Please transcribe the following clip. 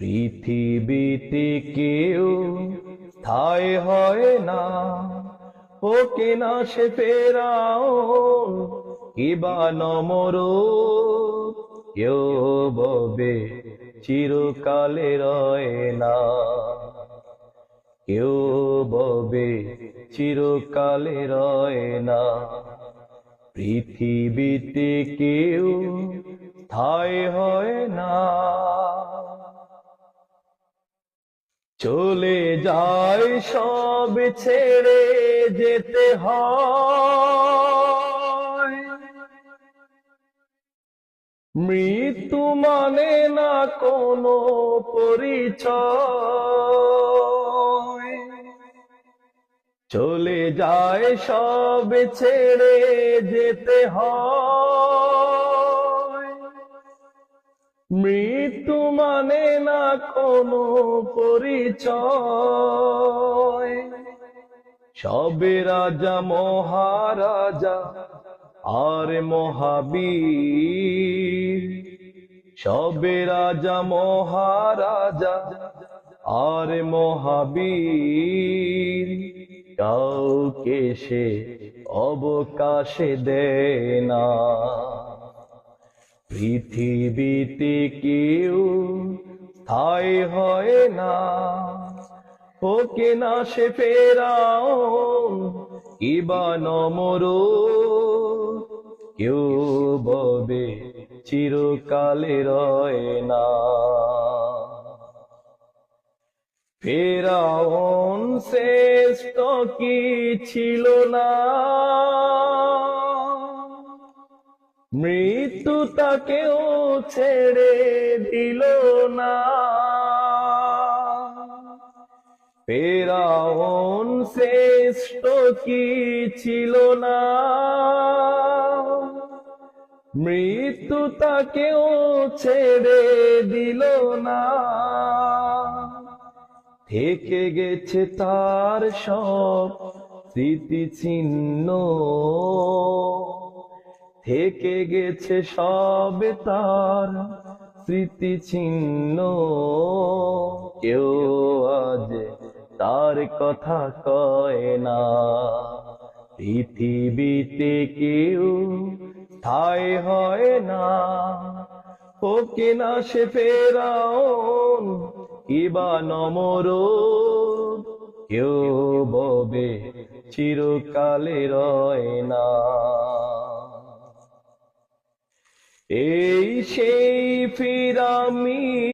পৃথিবীতে কেউ ঠাই হয় না, ওকে না সে ফেরাও কিবা নমরুদ, কেউ ববে চিরকালে রয় না, কেউ ববে চিরকালে রয় না। পৃথিবীতে কেউ ঠাই হয় না, চলে যায় সব ছেড়ে যেতে হয়। মৃত্যু মানে না কোনো পরিচয়, চলে যায় সব ছেড়ে যেতে হয়। মৃত্যু মানে না কোনো পরিচয়, সবে রাজা মহারাজা আর মহাবীর, সবে রাজা মহারাজা আর মহাবীর, কাউকে সে অবকাশে দেয় না। পৃথিবীতে কেউ ঠাই হয় না, ওকে না সে ফেরাও কিবা নমরুদ, কেউ ববে চিরকালে রয় না। ফেরাউন শ্রেষ্ঠ কি ছিল না, মৃত্যু তাকেও ছেড়ে দিল না। ফেরাউন শ্রেষ্ঠ কি ছিল না, মৃত্যু তাকেও ছেড়ে দিল না। থেকে গেছে তার সব স্মৃতিচিহ্ন, থেকে গেছে সব তার স্মৃতিচিহ্ন, কেউ আজ তার কথা কয় না। পৃথিবীতে কেউ ঠাই হয় না, ওকে না সে ফেরাও কিবা নমরুদ, কেউ ববে চিরকালে রয় না। এই সেই ফিরামি